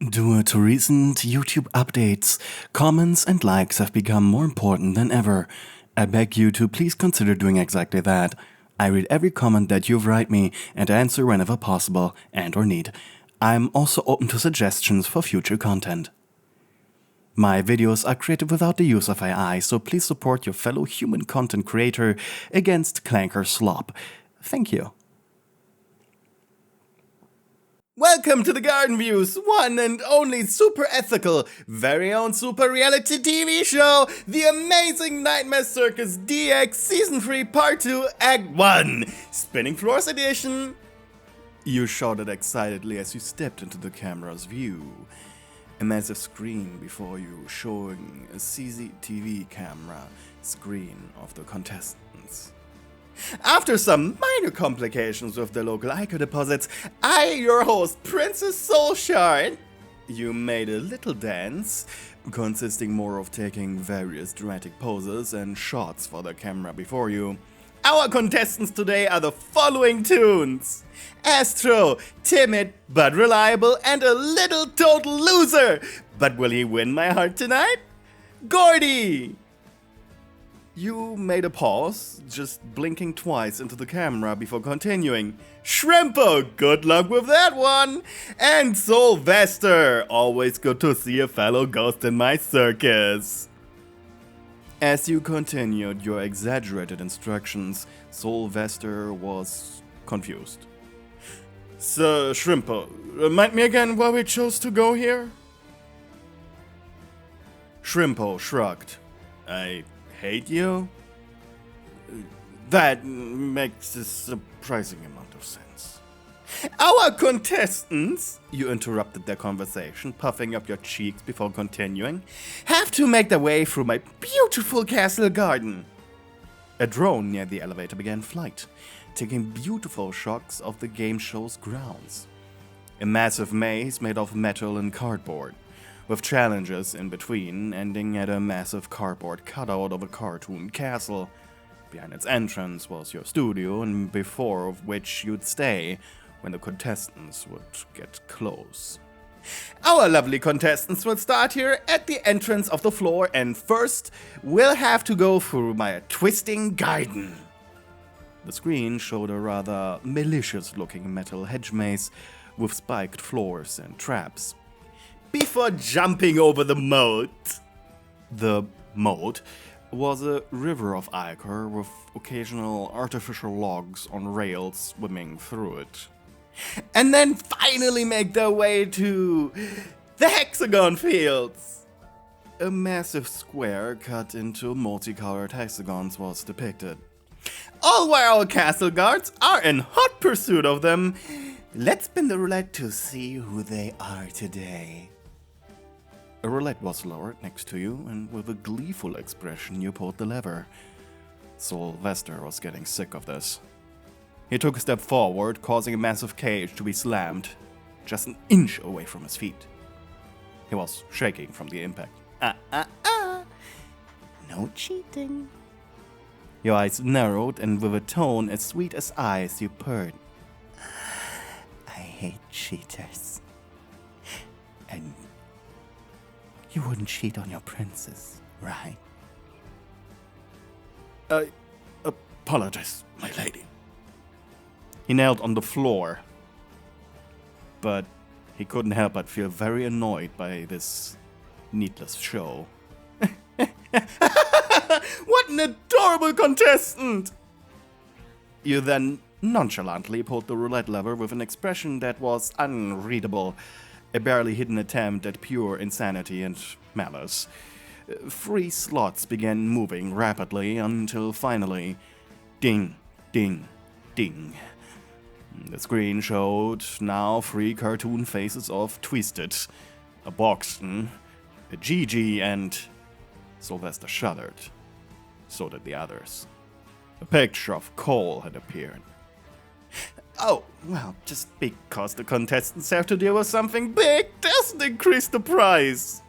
Due to recent YouTube updates, comments and likes have become more important than ever. I beg you to please consider doing exactly that. I read every comment that you write me and answer whenever possible and or need. I'm also open to suggestions for future content. My videos are created without the use of AI, so please support your fellow human content creator against clanker slop. Thank you. Welcome to the Garden Views, one and only super ethical, very own super reality TV show, The Amazing Nightmare Circus DX Season 3 Part 2 Act 1, Spinning Floors Edition. You shouted excitedly as you stepped into the camera's view. A massive screen before you showing a CCTV camera screen of the contestants. After some minor complications with the local akur deposits, I, your host, Princess Soulshard, you made a little dance, consisting more of taking various dramatic poses and shots for the camera before you. Our contestants today are the following tunes: Astro, timid but reliable and a little total loser. But will he win my heart tonight? Gordy! You made a pause, just blinking twice into the camera before continuing. Shrimpo, good luck with that one! And Soulvester, always good to see a fellow ghost in my circus. As you continued your exaggerated instructions, Soulvester was confused. Sir Shrimpo, remind me again why we chose to go here? Shrimpo shrugged. I hate you? That makes a surprising amount of sense. Our contestants, you interrupted their conversation, puffing up your cheeks before continuing, have to make their way through my beautiful castle garden. A drone near the elevator began flight, taking beautiful shots of the game show's grounds. A massive maze made of metal and cardboard, with challenges in between, ending at a massive cardboard cutout of a cartoon castle. Behind its entrance was your studio, and before of which you'd stay when the contestants would get close. Our lovely contestants will start here at the entrance of the floor, and first we'll have to go through my twisting garden. The screen showed a rather malicious-looking metal hedge maze with spiked floors and traps. Before jumping over the moat. The moat was a river of akur with occasional artificial logs on rails swimming through it. And then finally make their way to the Hexagon fields. A massive square cut into multicolored hexagons was depicted. All while our castle guards are in hot pursuit of them. Let's spin the roulette to see who they are today. A roulette was lowered next to you, and with a gleeful expression you pulled the lever. Soulvester was getting sick of this. He took a step forward, causing a massive cage to be slammed, just an inch away from his feet. He was shaking from the impact. No cheating. Your eyes narrowed, and with a tone as sweet as ice, you purred. I hate cheaters. And you wouldn't cheat on your princess, right? I apologize, my lady. He knelt on the floor, but he couldn't help but feel very annoyed by this needless show. What an adorable contestant! You then nonchalantly pulled the roulette lever with an expression that was unreadable. A barely hidden attempt at pure insanity and malice. 3 slots began moving rapidly until finally, ding, ding, ding. The screen showed now 3 cartoon faces of Twisted, a Boxton, a Gigi, and Soulvester shuddered. So did the others. A picture of Cole had appeared. Oh, well, just because the contestants have to deal with something big doesn't increase the prize.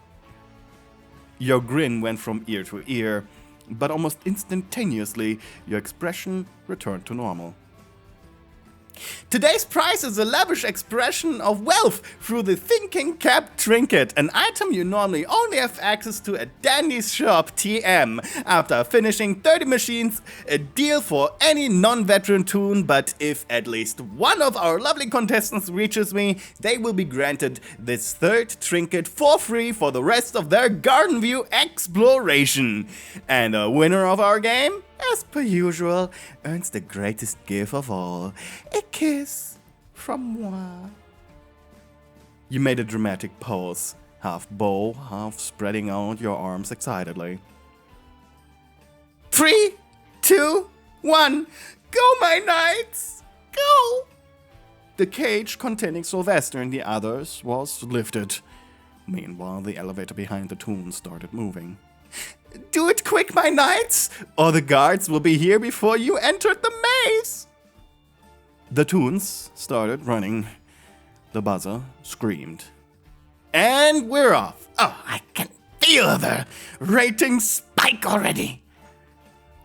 Your grin went from ear to ear, but almost instantaneously your expression returned to normal. Today's prize is a lavish expression of wealth through the Thinking Cap Trinket, an item you normally only have access to at Dandy's shop TM. After finishing 30 machines, a deal for any non-veteran toon, but if at least one of our lovely contestants reaches me, they will be granted this third trinket for free for the rest of their Garden View exploration. And the winner of our game, as per usual, earns the greatest gift of all, a kiss from moi. You made a dramatic pose, half bow, half spreading out your arms excitedly. 3, 2, 1, go my knights, go! The cage containing Soulvester and the others was lifted. Meanwhile, the elevator behind the toon started moving. Do it quick, my knights, or the guards will be here before you entered the maze! The toons started running. The buzzer screamed. And we're off! Oh, I can feel the rating spike already!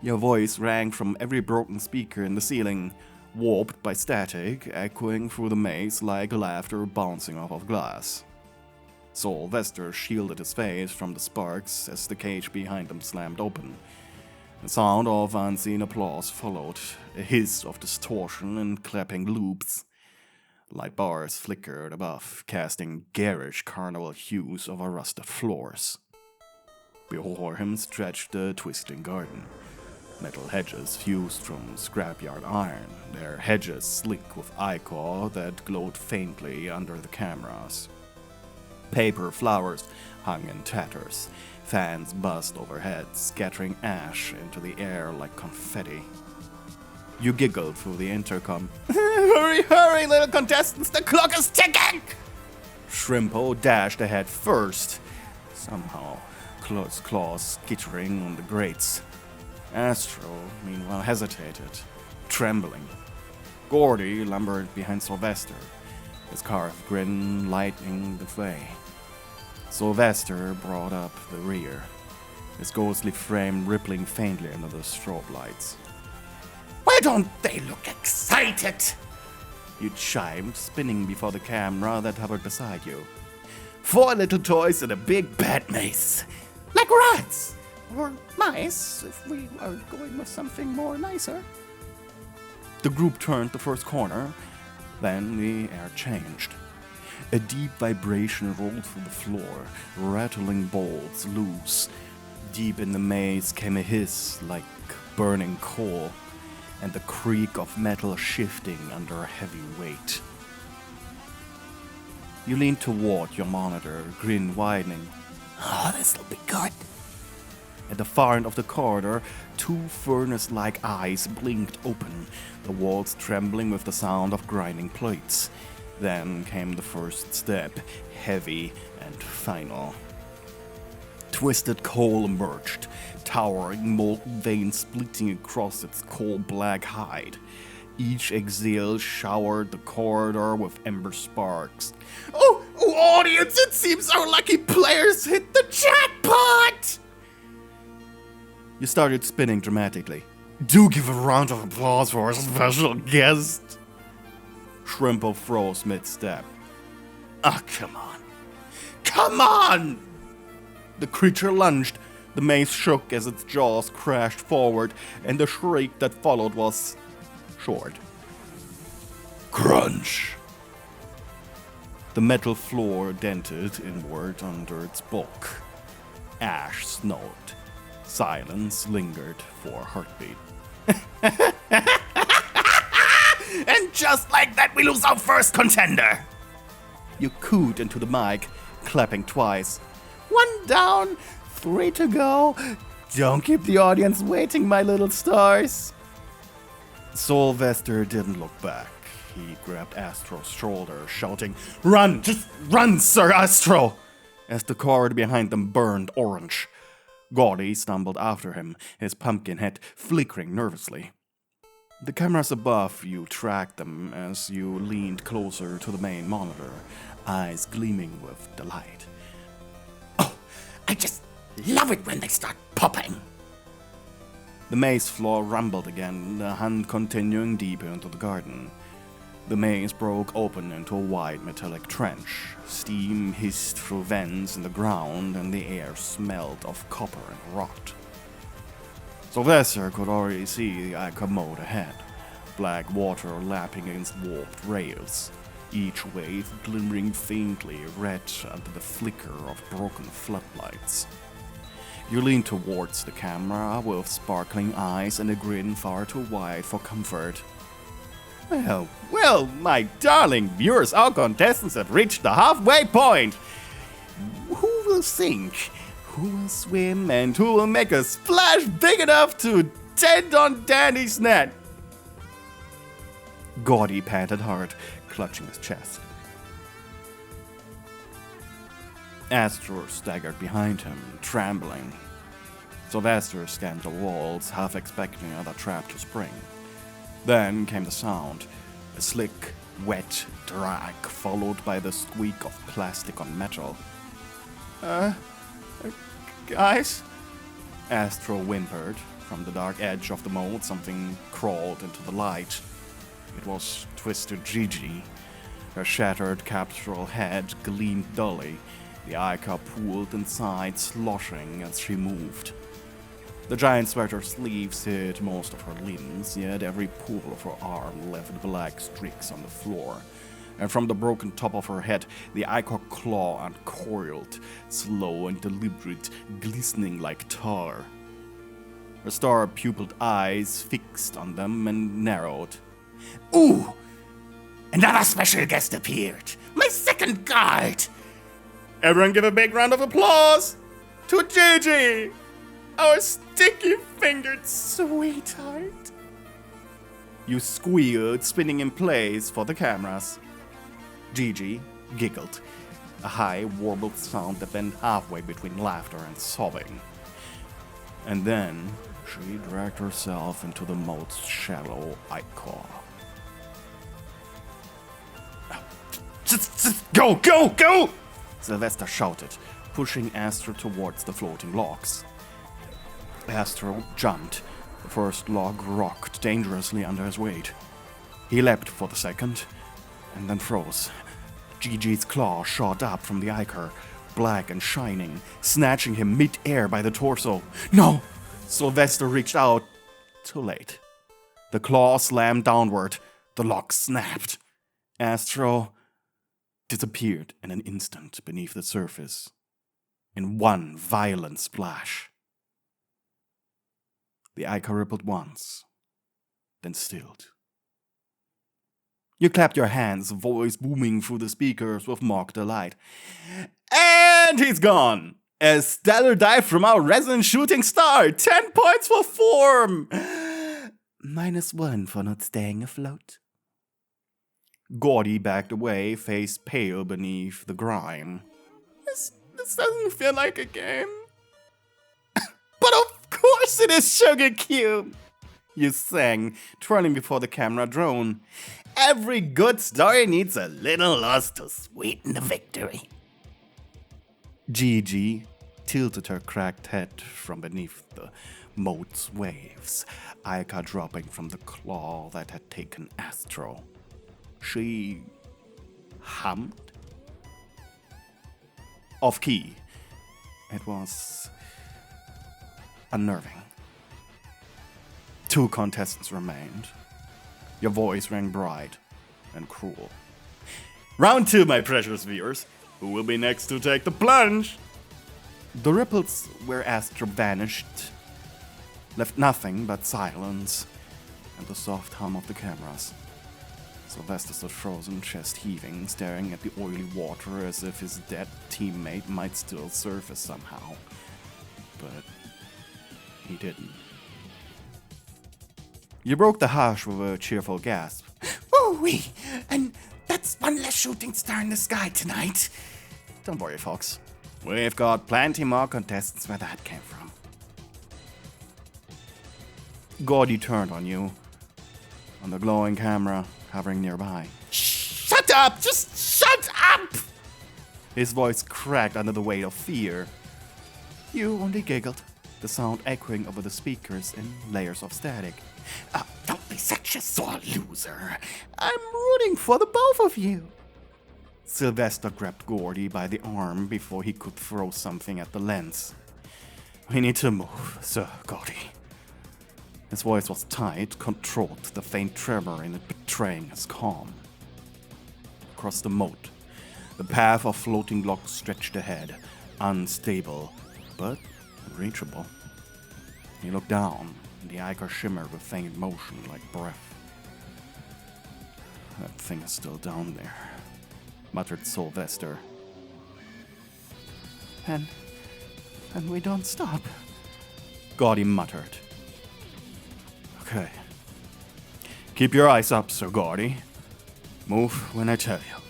Your voice rang from every broken speaker in the ceiling, warped by static, echoing through the maze like laughter bouncing off of glass. Soulvester shielded his face from the sparks as the cage behind him slammed open. The sound of unseen applause followed, a hiss of distortion and clapping loops. Light bars flickered above, casting garish carnival hues over rusted floors. Before him stretched the twisting garden. Metal hedges fused from scrapyard iron, their hedges slick with akur that glowed faintly under the cameras. Paper flowers hung in tatters. Fans buzzed overhead, scattering ash into the air like confetti. You giggled through the intercom. Hurry, hurry, little contestants, the clock is ticking! Shrimpo dashed ahead first, somehow, claws skittering on the grates. Astro, meanwhile, hesitated, trembling. Gordy lumbered behind Soulvester, his carved grin lighting the way. Soulvester brought up the rear, his ghostly frame rippling faintly under the strobe lights. Why don't they look excited? You chimed, spinning before the camera that hovered beside you. 4 little toys in a big bad maze. Like rats! Or mice, if we are going with something more nicer. The group turned the first corner, then the air changed. A deep vibration rolled through the floor, rattling bolts loose. Deep in the maze came a hiss like burning coal, and the creak of metal shifting under a heavy weight. You leaned toward your monitor, grin widening. Oh, this'll be good. At the far end of the corridor, 2 furnace-like eyes blinked open, the walls trembling with the sound of grinding plates. Then came the first step, heavy and final. Twisted coal emerged, towering molten veins splitting across its coal-black hide. Each exhale showered the corridor with ember sparks. Oh, audience, it seems our lucky players hit the jackpot! You started spinning dramatically. Do give a round of applause for our special guest! Shrimpo froze mid-step. Ah, come on. Come on! The creature lunged. The maze shook as its jaws crashed forward, and the shriek that followed was short. Crunch! The metal floor dented inward under its bulk. Ash snowed. Silence lingered for a heartbeat. And just like that, we lose our first contender! You cooed into the mic, clapping twice. 1 down, 3 to go. Don't keep the audience waiting, my little stars. Soulvester didn't look back. He grabbed Astro's shoulder, shouting, Run! Just run, Sir Astro! As the corridor behind them burned orange. Gordy stumbled after him, his pumpkin head flickering nervously. The cameras above you tracked them as you leaned closer to the main monitor, eyes gleaming with delight. Oh, I just love it when they start popping! The maze floor rumbled again, the hunt continuing deeper into the garden. The maze broke open into a wide metallic trench. Steam hissed through vents in the ground, and the air smelled of copper and rot. Soulvester could already see the akur moat ahead, black water lapping against warped rails, each wave glimmering faintly red under the flicker of broken floodlights. You leaned towards the camera with sparkling eyes and a grin far too wide for comfort. Well, my darling viewers, our contestants have reached the halfway point. Who will sink? Who will swim? And who will make a splash big enough to dent on Danny's net? Gordy panted hard, clutching his chest. Astro staggered behind him, trembling. Soulvester scanned the walls, half expecting another trap to spring. Then came the sound, a slick, wet drag, followed by the squeak of plastic on metal. Guys? Astro whimpered. From the dark edge of the moat, something crawled into the light. It was Twisted Gigi. Her shattered capsular head gleamed dully, the akur pooled inside, sloshing as she moved. The giant sweater sleeves hid most of her limbs, yet every pore of her arm left black streaks on the floor. And from the broken top of her head, the akur claw uncoiled, slow and deliberate, glistening like tar. Her star-pupilled eyes fixed on them and narrowed. Ooh! Another special guest appeared! My second guard! Everyone give a big round of applause to Gigi! Our sticky-fingered sweetheart. You squealed, spinning in place for the cameras. Gigi giggled, a high, warbled sound that went halfway between laughter and sobbing. And then she dragged herself into the moat's shallow akur. Just go, go, go! Soulvester shouted, pushing Astro towards the floating logs. Astro jumped. The first log rocked dangerously under his weight. He leapt for the second, and then froze. Gigi's claw shot up from the akur, black and shining, snatching him mid-air by the torso. No! Soulvester reached out. Too late. The claw slammed downward. The log snapped. Astro disappeared in an instant beneath the surface, in one violent splash. The akur rippled once, then stilled. You clapped your hands, voice booming through the speakers with mock delight. And he's gone! A stellar dive from our resident shooting star! 10 points for form! -1 for not staying afloat. Gordy backed away, face pale beneath the grime. This doesn't feel like a game. But of course it is, Sugar Cube! You sang, twirling before the camera drone. Every good story needs a little loss to sweeten the victory. Gigi tilted her cracked head from beneath the moat's waves, akur dropping from the claw that had taken Astro. She hummed. Off key. It was unnerving. 2 contestants remained. Your voice rang bright and cruel. Round 2, my precious viewers. Who will be next to take the plunge? The ripples where Astro vanished left nothing but silence and the soft hum of the cameras. Soulvester stood frozen, chest heaving, staring at the oily water as if his dead teammate might still surface somehow. But he didn't. You broke the hush with a cheerful gasp. Ooh-wee! And that's one less shooting star in the sky tonight. Don't worry, folks. We've got plenty more contestants where that came from. Gordy turned on you, on the glowing camera hovering nearby. Shut up! Just shut up! His voice cracked under the weight of fear. You only giggled, the sound echoing over the speakers in layers of static. Don't be such a sore loser. I'm rooting for the both of you. Soulvester grabbed Gordy by the arm before he could throw something at the lens. We need to move, Sir Gordy. His voice was tight, controlled the faint tremor in it betraying his calm. Across the moat, the path of floating blocks stretched ahead, unstable, but reachable. He looked down, and the akur shimmered with faint motion like breath. That thing is still down there, muttered Soulvester. And we don't stop, Gordy muttered. Okay. Keep your eyes up, Sir Gordy. Move when I tell you.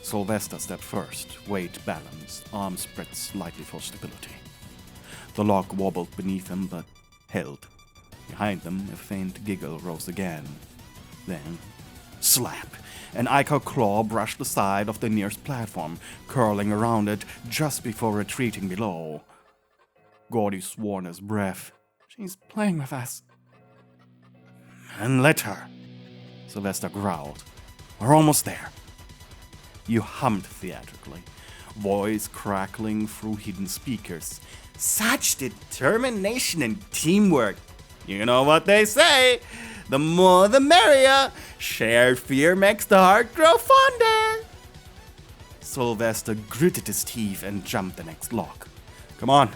Soulvester stepped first, weight balanced, arms spread slightly for stability. The log wobbled beneath him, but held. Behind them, a faint giggle rose again. Then, slap! An akur claw brushed the side of the nearest platform, curling around it just before retreating below. Gordy swore in his breath. She's playing with us. And let her, Soulvester growled. We're almost there. You hummed theatrically, voice crackling through hidden speakers. Such determination and teamwork. You know what they say. The more the merrier. Shared fear makes the heart grow fonder. Soulvester gritted his teeth and jumped the next lock. Come on.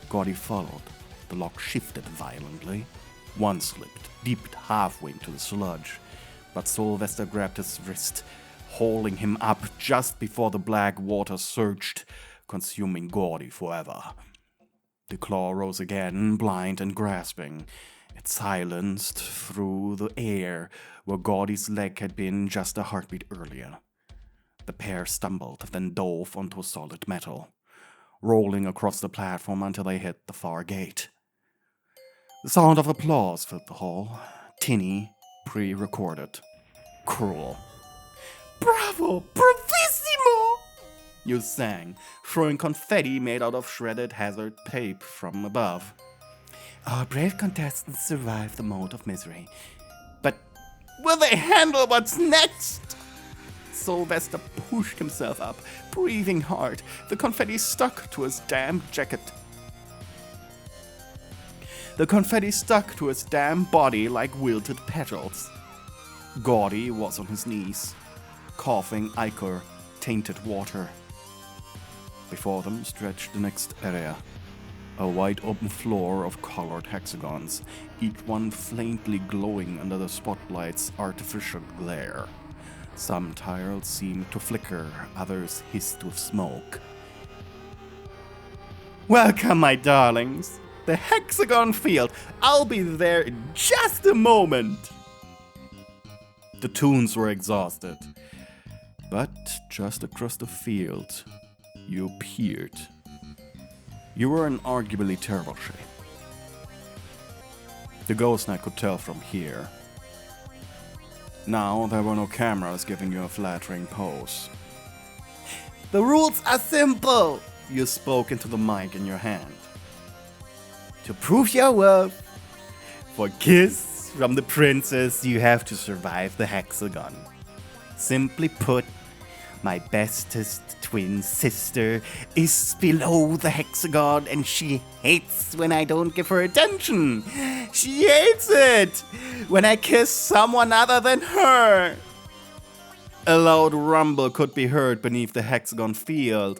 Gordy followed. The lock shifted violently. One slipped, dipped halfway into the sludge. But Soulvester grabbed his wrist, hauling him up just before the black water surged, consuming Gordy forever. The claw rose again, blind and grasping. It silenced through the air where Gordy's leg had been just a heartbeat earlier. The pair stumbled, then dove onto solid metal, rolling across the platform until they hit the far gate. The sound of applause filled the hall, tinny, pre-recorded, cruel. Bravo! Bravissimo! You sang, throwing confetti made out of shredded hazard tape from above. Our brave contestants survived the moat of misery. But will they handle what's next? Soulvester pushed himself up, breathing hard. The confetti stuck to his damp jacket. The confetti stuck to his damp body like wilted petals. Gordy was on his knees, coughing akur, tainted water. Before them stretched the next area, a wide open floor of colored hexagons, each one faintly glowing under the spotlight's artificial glare. Some tiles seemed to flicker, others hissed with smoke. Welcome, my darlings! The Hexagon field! I'll be there in just a moment! The tunes were exhausted, but just across the field, you appeared. You were in arguably terrible shape. The ghost knight could tell from here. Now there were no cameras giving you a flattering pose. The rules are simple, you spoke into the mic in your hand. To prove your worth, for gifts from the princess, you have to survive the Hexagon. Simply put, my bestest twin sister is below the Hexagon and she hates when I don't give her attention. She hates it when I kiss someone other than her. A loud rumble could be heard beneath the Hexagon field.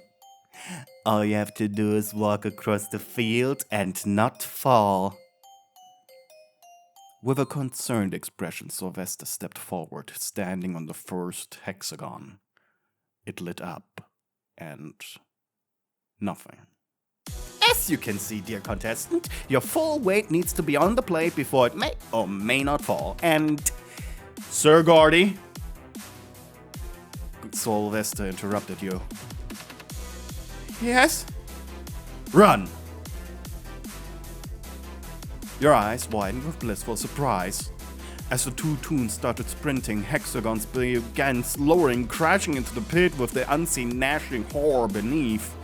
All you have to do is walk across the field and not fall. With a concerned expression, Soulvester stepped forward, standing on the first hexagon. It lit up, and nothing. As you can see, dear contestant, your full weight needs to be on the plate before it may or may not fall. And Sir Gordy, Soulvester interrupted you. Yes? Run! Your eyes widened with blissful surprise. As the two toons started sprinting, hexagons began lowering, crashing into the pit with the unseen gnashing horror beneath.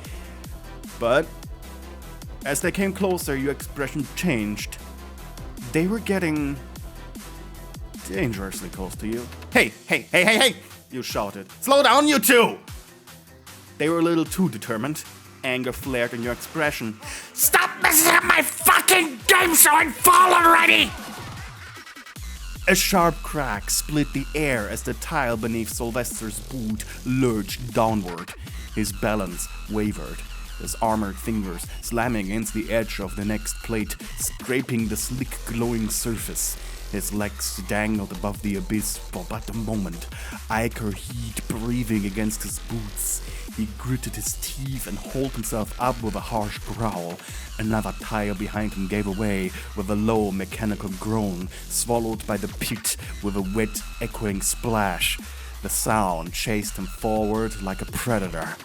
But as they came closer, your expression changed. They were getting dangerously close to you. Hey! You shouted. Slow down, you two! They were a little too determined. Anger flared in your expression. Stop messing up my fucking game show and fall already! A sharp crack split the air as the tile beneath Soulvester's boot lurched downward. His balance wavered, his armored fingers slamming against the edge of the next plate, scraping the slick glowing surface. His legs dangled above the abyss for but a moment, ichor heat breathing against his boots. He gritted his teeth and hauled himself up with a harsh growl. Another tile behind him gave away with a low mechanical groan, swallowed by the pit with a wet, echoing splash. The sound chased him forward like a predator.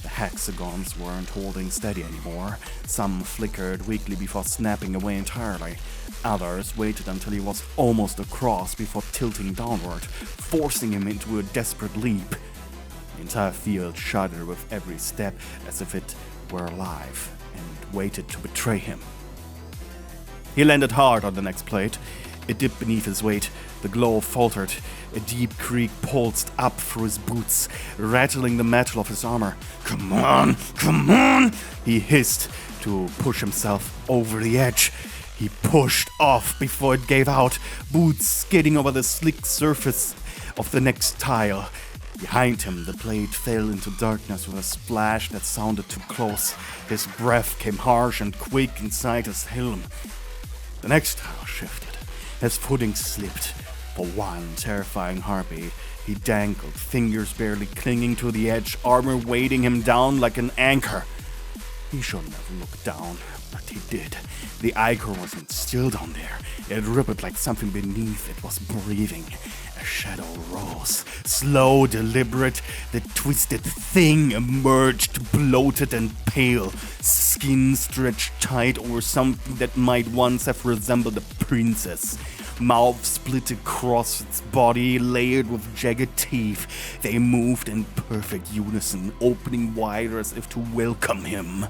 The hexagons weren't holding steady anymore. Some flickered weakly before snapping away entirely. Others waited until he was almost across before tilting downward, forcing him into a desperate leap. The entire field shuddered with every step as if it were alive and waited to betray him. He landed hard on the next plate. It dipped beneath his weight. The glow faltered. A deep creak pulsed up through his boots, rattling the metal of his armor. Come on, he hissed to push himself over the edge. He pushed off before it gave out, boots skidding over the slick surface of the next tile. Behind him, the blade fell into darkness with a splash that sounded too close. His breath came harsh and quick inside his helm. The next tile shifted. His footing slipped. For one terrifying heartbeat, he dangled, fingers barely clinging to the edge, armor weighting him down like an anchor. He shouldn't have looked down, but he did. The ichor wasn't still down there. It rippled like something beneath it was breathing. A shadow rose, slow, deliberate. The twisted thing emerged, bloated and pale, skin stretched tight over something that might once have resembled a princess. Mouth split across its body, layered with jagged teeth. They moved in perfect unison, opening wider as if to welcome him.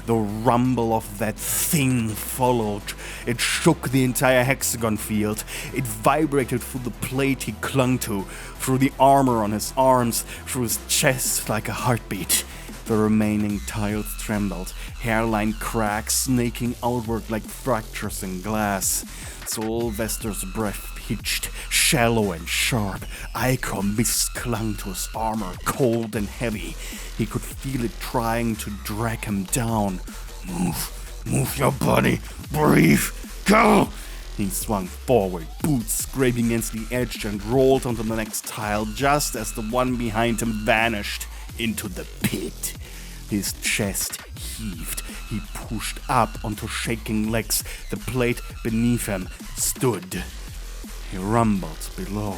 The rumble of that thing followed. It shook the entire hexagon field. It vibrated through the plate he clung to, through the armor on his arms, through his chest like a heartbeat. The remaining tiles trembled, hairline cracks snaking outward like fractures in glass. Soulvester's breath pitched, shallow and sharp. Ichor mist clung to his armor, cold and heavy. He could feel it trying to drag him down. Move your body, breathe, go! He swung forward, boots scraping against the edge, and rolled onto the next tile just as the one behind him vanished into the pit. His chest heaved. He pushed up onto shaking legs. The plate beneath him stood. He rumbled below.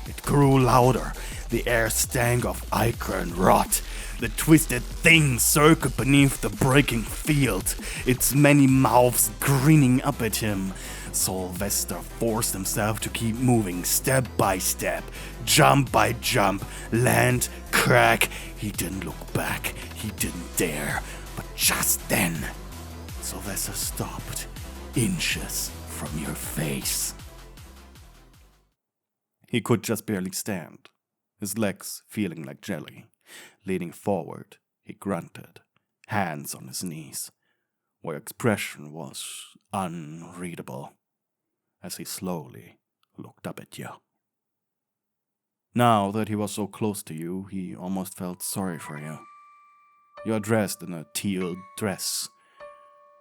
It grew louder. The air stank of ichor and rot. The twisted thing circled beneath the breaking field, its many mouths grinning up at him. Soulvester forced himself to keep moving step by step, jump by jump, land, crack. He didn't look back. He didn't dare. But just then, Soulvester stopped, inches from your face. He could just barely stand, his legs feeling like jelly. Leaning forward, he grunted, hands on his knees, where expression was unreadable, as he slowly looked up at you. Now that he was so close to you, he almost felt sorry for you. You are dressed in a teal dress.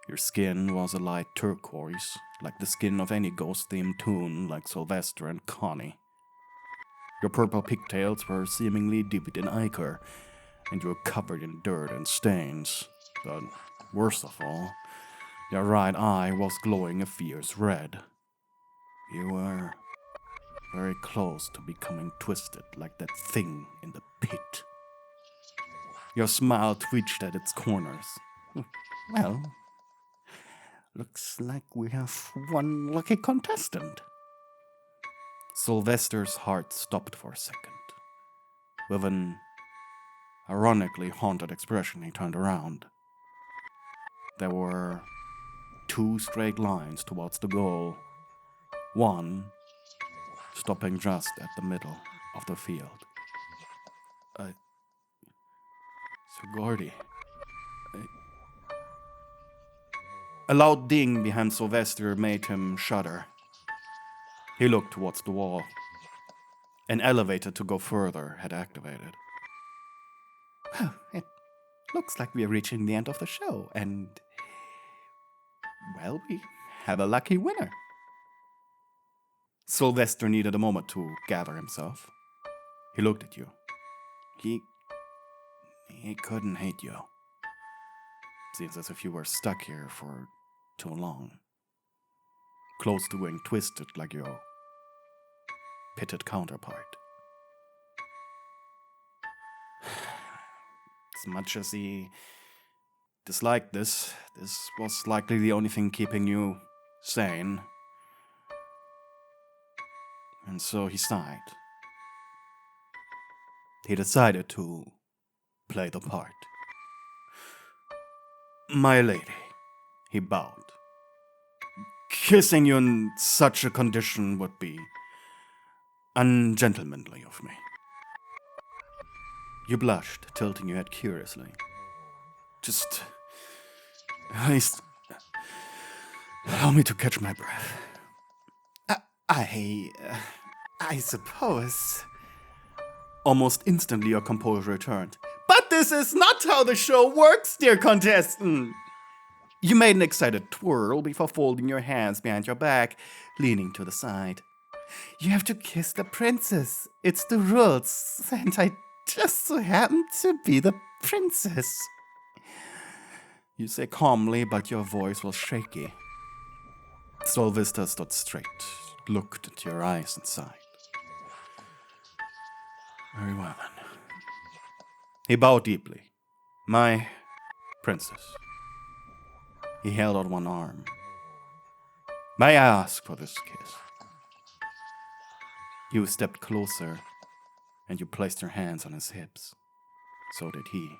Your skin was a light turquoise, like the skin of any ghost-themed toon like Soulvester and Connie. Your purple pigtails were seemingly dipped in ichor, and you were covered in dirt and stains. But worst of all, your right eye was glowing a fierce red. You were very close to becoming twisted like that thing in the pit. Your smile twitched at its corners. Well, looks like we have one lucky contestant. Soulvester's heart stopped for a second. With an ironically haunted expression, he turned around. There were 2 straight lines towards the goal one stopping just at the middle of the field. Sir Gordy. A loud ding behind Soulvester made him shudder. He looked towards the wall. An elevator to go further had activated. It looks like we are reaching the end of the show, and, well, we have a lucky winner. Soulvester needed a moment to gather himself. He looked at you. He couldn't hate you. Seems as if you were stuck here for too long. Close to being twisted like your pitted counterpart. As much as he disliked this was likely the only thing keeping you sane. And so he sighed. He decided to play the part. My lady, he bowed. Kissing you in such a condition would be ungentlemanly of me. You blushed, tilting your head curiously. Just, at least, allow me to catch my breath. I suppose. Almost instantly your composure returned. But this is not how the show works, dear contestant! You made an excited twirl before folding your hands behind your back, leaning to the side. You have to kiss the princess. It's the rules, and I just so happen to be the princess. You say calmly, but your voice was shaky. Soulvester stood straight, looked into your eyes and sighed. Very well then. He bowed deeply. My princess. He held out one arm. May I ask for this kiss? You stepped closer, and you placed your hands on his hips. So did he.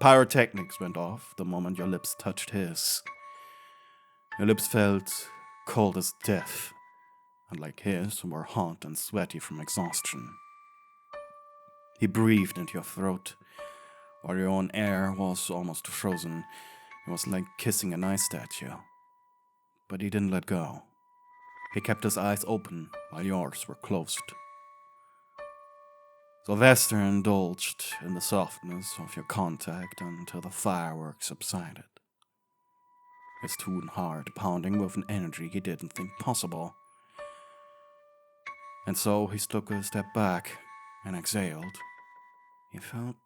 Pyrotechnics went off the moment your lips touched his. Your lips felt cold as death, and like his, were hot and sweaty from exhaustion. He breathed into your throat, while your own air was almost frozen. It was like kissing an ice statue. But he didn't let go. He kept his eyes open while yours were closed. Soulvester indulged in the softness of your contact until the fireworks subsided. His tuned heart pounding with an energy he didn't think possible. And so he took a step back and exhaled. He felt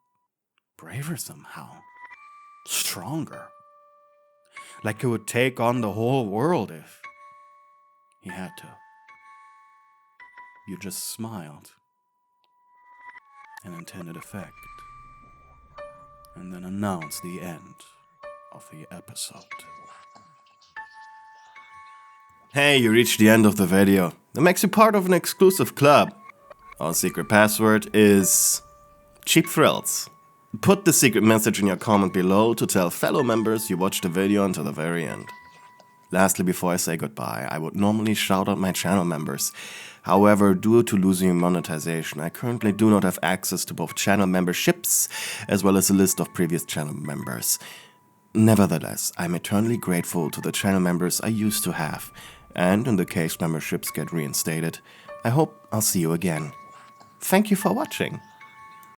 braver somehow. Stronger. Like he would take on the whole world if he had to. You just smiled. An intended effect. And then announced the end of the episode. Hey, you reached the end of the video. That makes you part of an exclusive club. Our secret password is Cheap Thrills. Put the secret message in your comment below to tell fellow members you watched the video until the very end. Lastly, before I say goodbye, I would normally shout out my channel members. However, due to losing monetization, I currently do not have access to both channel memberships as well as a list of previous channel members. Nevertheless, I'm eternally grateful to the channel members I used to have, and in the case memberships get reinstated, I hope I'll see you again. Thank you for watching.